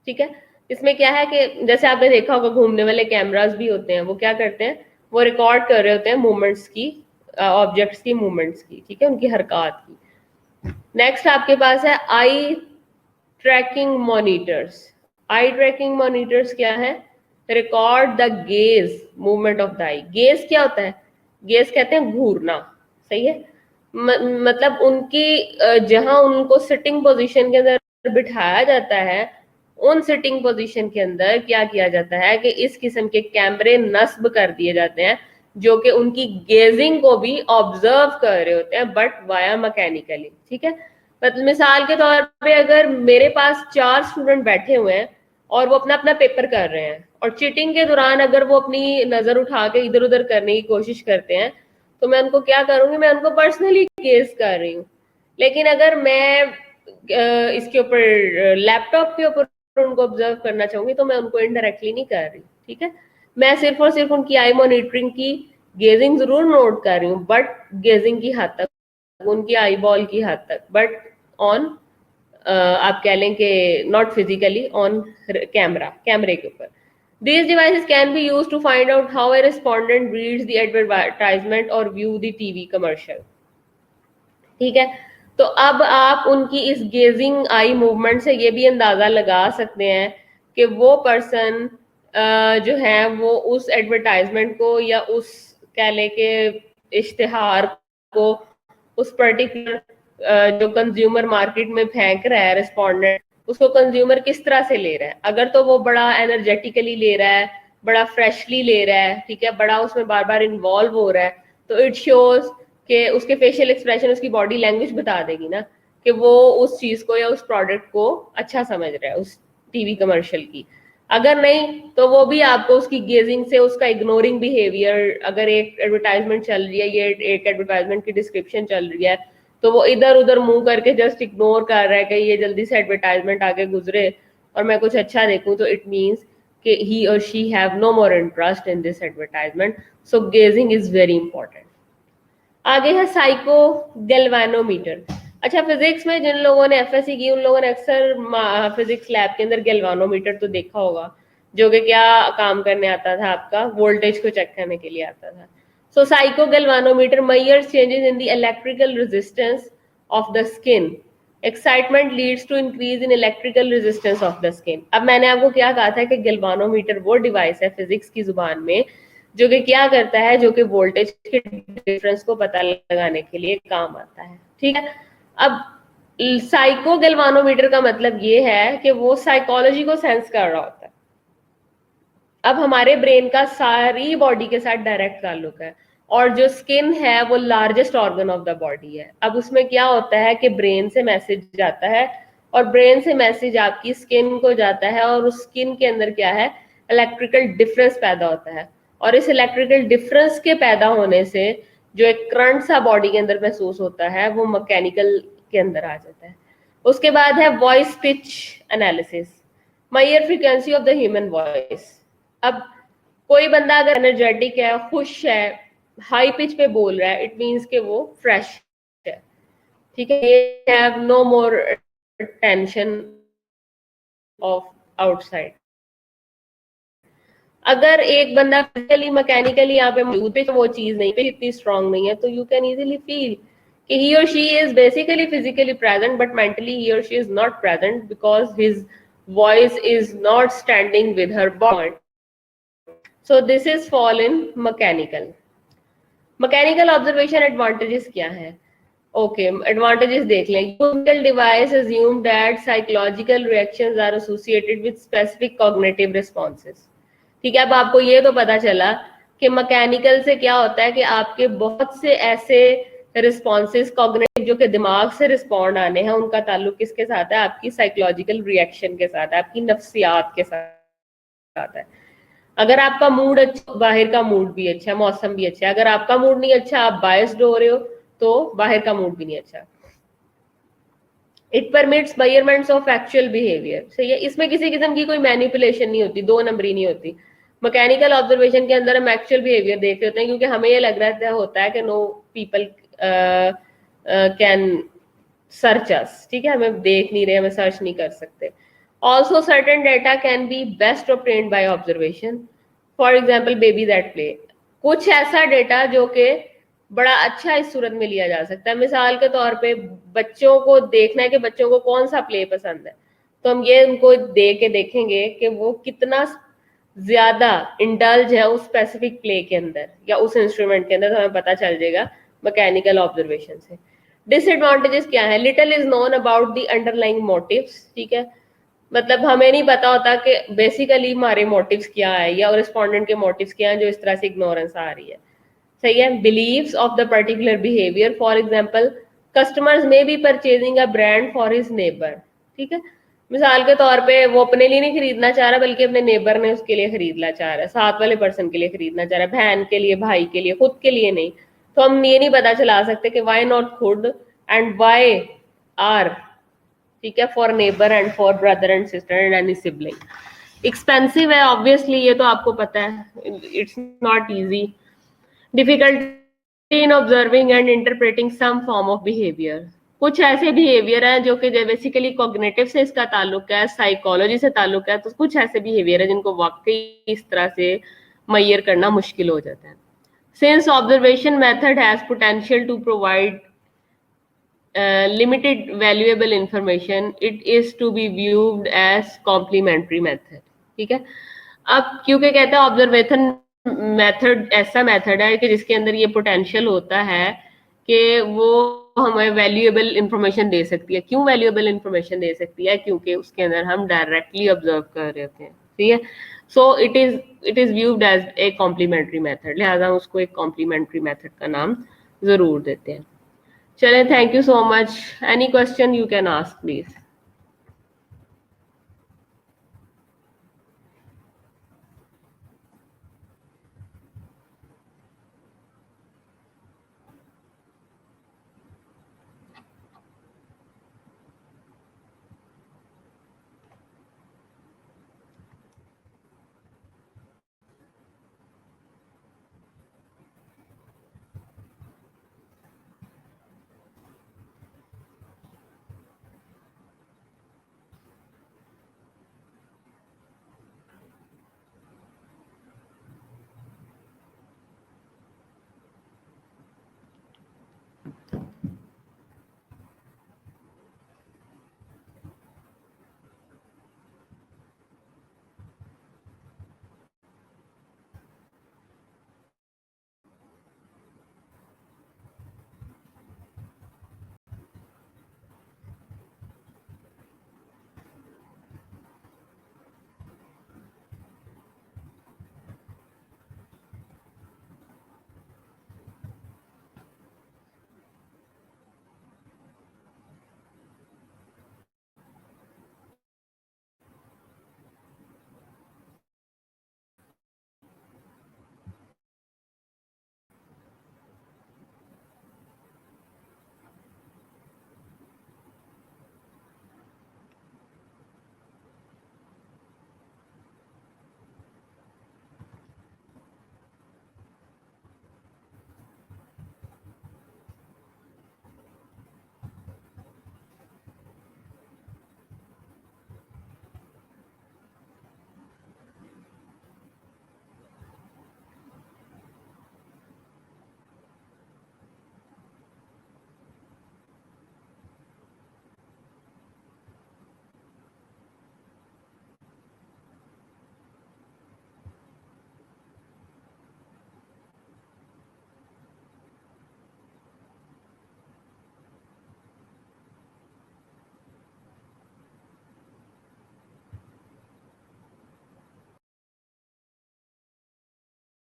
ठीक है। इसमें क्या है कि जैसे आपने देखा होगा घूमने वाले कैमरास भी होते हैं, वो क्या करते हैं, वो रिकॉर्ड कर रहे होते हैं मूवमेंट्स की, ऑब्जेक्ट्स की मूवमेंट्स की, ठीक है, उनकी हरकत की। नेक्स्ट आपके पास है आई ट्रैकिंग मॉनिटर्स। आई ट्रैकिंग मॉनिटर्स क्या है, record the gauge movement of the I. Gauge क्या होता है, गेज कहते हैं घूरना। सही है। मतलब उनकी जहां उनको सिटिंग पोजीशन के अंदर बिठाया जाता है, उन सिटिंग पोजीशन के अंदर क्या किया जाता है कि इस किस्म के कैमरे नस्ब कर दिए जाते हैं जो कि उनकी गेजिंग को भी ऑब्जर्व कर रहे होते हैं, बट वाया मैकेनिकली। ठीक है। मतलब मिसाल के तौर पे अगर मेरे पास 4 स्टूडेंट बैठे हुए हैं और वो अपना अपना पेपर कर रहे हैं, और चीटिंग के दौरान अगर वो अपनी नजर उठा के इधर उधर करने की कोशिश करते हैं, तो मैं उनको क्या करूंगी, मैं उनको पर्सनली गेज कर रही हूँ। लेकिन अगर मैं इसके ऊपर लैपटॉप के ऊपर उनको ऑब्जर्व करना चाहूंगी तो मैं उनको इनडायरेक्टली नहीं कर रही। ठीक है। मैं सिर्फ और सिर्फ उनकी आई मॉनिटरिंग की, गेजिंग जरूर नोट कर रही हूँ, बट गेजिंग की हद तक, उनकी आई बॉल की हद तक, बट ऑन आप कह लें कि नॉट फिजिकली, ऑन कैमरा, कैमरे के ऊपर। These devices can be used to find out how a respondent reads the advertisement or view the TV commercial. ठीक है। तो अब आप उनकी इस गेजिंग आई मूवमेंट से ये भी अंदाजा लगा सकते हैं कि वो पर्सन जो है वो उस एडवर्टाइजमेंट को या उस कह ले के इश्तिहार को, उस पर्टिकुलर जो कंज्यूमर मार्केट में फेंक रहा है रिस्पोंडेंट, उसको कंज्यूमर किस तरह से ले रहा है। अगर तो वो बड़ा एनर्जेटिकली ले रहा है, बड़ा फ्रेशली ले रहा है, ठीक है, बड़ा उसमें बार बार इन्वॉल्व हो रहा है, तो इट शोज कि उसके फेशियल एक्सप्रेशन, उसकी बॉडी लैंग्वेज बता देगी ना कि वो उस चीज को या उस प्रोडक्ट को अच्छा समझ रहा है, उस टीवी कमर्शियल की। अगर नहीं तो वो भी आपको उसकी गेजिंग से, उसका इग्नोरिंग बिहेवियर, अगर एक एडवर्टाइजमेंट चल रही है, ये एक एडवर्टाइजमेंट की डिस्क्रिप्शन चल रही है, तो वो इधर उधर मुंह करके जस्ट इग्नोर कर रहा है कि ये जल्दी से एडवर्टाइजमेंट आगे गुजरे और मैं कुछ अच्छा देखूं, तो इट मीन्स कि ही और she have no more interest in this advertisement. So gazing is very important. आगे है साइको गैल्वानोमीटर। अच्छा, फिजिक्स में जिन लोगों ने एफएससी की, उन लोगों ने अक्सर फिजिक्स लैब के अंदर गैल्वानोमीटर तो देखा होगा, जो कि क्या काम करने आता था, आपका वोल्टेज को चेक करने के लिए आता था। So psycho galvanometer measures changes in the electrical resistance of the skin. Excitement leads to increase in electrical resistance of the skin. अब मैंने आपको क्या कहा था कि गैल्वानोमीटर वो डिवाइस है फिजिक्स की जुबान में जो कि क्या करता है, जो कि वोल्टेज के डिफरेंस को पता लगाने के लिए काम आता है। ठीक है। अब साइको गैल्वानोमीटर का मतलब ये है कि वो साइकोलॉजी को सेंस कर रहा होता है। अब हमारे ब्रेन का सारी बॉडी के साथ डायरेक्ट ताल्लुक है, और जो स्किन है वो largest organ of the body है। अब उसमें क्या होता है कि ब्रेन से मैसेज जाता है, और ब्रेन से मैसेज आपकी स्किन को जाता है, और उस स्किन के अंदर क्या है, इलेक्ट्रिकल डिफरेंस पैदा होता है, और इस इलेक्ट्रिकल डिफरेंस के पैदा होने से जो एक करंट सा बॉडी के अंदर महसूस होता है, वो मैकेनिकल के अंदर आ जाता है। उसके बाद है voice pitch analysis, measure frequency of the human voice. अब कोई बंदा अगर एनर्जेटिक है, खुश है, हाई पिच पे बोल रहा है, इट मीन्स कि वो फ्रेश है। ठीक है। ये have no more tension of outside. अगर एक बंदा फिजिकली मैकेनिकली यहाँ पे मौजूद है, तो वो चीज नहीं पे इतनी स्ट्रांग नहीं है, तो यू कैन इजीली फील कि he or she is basically physically present but mentally he or she is not present because his voice is not standing with her body. So this is fall in mechanical. Mechanical observation advantages क्या है? Okay, advantages देख लें। Useful device assume that psychological reactions are associated with specific cognitive responses. ठीक है। अब आपको ये तो पता चला कि मैकेनिकल से क्या होता है कि आपके बहुत से ऐसे रिस्पॉन्सेज कॉग्निटिव जो कि दिमाग से रिस्पॉन्ड आने हैं, उनका ताल्लुक किसके साथ है, आपकी साइकोलॉजिकल रिएक्शन के साथ है, आपकी नफ्सियात के साथ है। अगर आपका मूड अच्छा, बाहर का मूड भी अच्छा, मौसम भी अच्छा है। अगर आपका मूड नहीं अच्छा, आप बायस्ड हो रहे हो, तो बाहर का मूड भी नहीं अच्छा। It permits measurements of actual behaviour. सही है, इसमें किसी किस्म की कोई मैनिपुलेशन नहीं होती, दो नंबरी नहीं होती। मैकेनिकल ऑब्जर्वेशन के अंदर हम एक्चुअल बिहेवियर देख रहे होते हैं, क्योंकि हमें ये लग रहा होता है कि नो पीपल कैन सर्च अस, ठीक है, हमें देख नहीं रहे, हमें सर्च नहीं कर सकते। Also certain data can be best obtained by observation, for example baby that play. कुछ ऐसा डेटा जो कि बड़ा अच्छा इस सूरत में लिया जा सकता है, मिसाल के तौर पे बच्चों को देखना है कि बच्चों को कौन सा प्ले पसंद है, तो हम ये उनको दे के देखेंगे कि वो कितना ज्यादा इंडल्ज है उस स्पेसिफिक प्ले के अंदर या उस इंस्ट्रूमेंट के अंदर, तो हमें पता चल जाएगा मैकेनिकल ऑब्जर्वेशन से। डिसएडवांटेजेस क्या है? Little is known about the underlying motives, ठीक है, मतलब हमें नहीं पता होता कि बेसिकली हमारे मोटिव्स क्या है या रिस्पोंडेंट के मोटिव्स क्या है जो इस तरह से इग्नोरेंस आ रही है। सही है। Believes of the particular behaviour, for example customers में be purchasing a brand for his neighbour, ठीक है, मिसाल के तौर पे वो अपने लिए नहीं खरीदना चाह रहा बल्कि अपने नेबर ने उसके लिए खरीदना चाह रहा है, साथ वाले पर्सन के लिए खरीदना चाह रहा है, बहन के लिए, भाई के लिए, खुद के लिए नहीं। तो हम ये नहीं पता चला सकते कि वाई नॉट खुद एंड वाई आर, ठीक है, for neighbour and for brother and sister and any sibling. Expensive है ऑब्वियसली, ये तो आपको पता है, it's not easy. Difficulty in observing and interpreting some form of behaviour, कुछ ऐसे बिहेवियर हैं जो कि बेसिकली कॉग्निटिव से इसका ताल्लुक है, साइकोलॉजी से ताल्लुक है, तो कुछ ऐसे बिहेवियर है जिनको वाकई इस तरह से मैयर करना मुश्किल हो जाता है। Since observation method has potential to provide limited valuable information, it is to be viewed as complementary method, ठीक है। अब क्योंकि कहते हैं ऑब्जर्वेशन मेथड ऐसा मेथड है कि जिसके अंदर ये पोटेंशियल होता है कि वो हमें वैल्यूएबल इंफॉर्मेशन दे सकती है। क्यों वैल्यूएबल इंफॉर्मेशन दे सकती है? क्योंकि उसके अंदर हम डायरेक्टली ऑब्जर्व कर रहे होते हैं, ठीक है। So it is viewed as a complementary method, लिहाजा हम उसको एक कॉम्प्लीमेंट्री मेथड का नाम जरूर देते हैं। चलें, thank you so much. Any question you can ask please.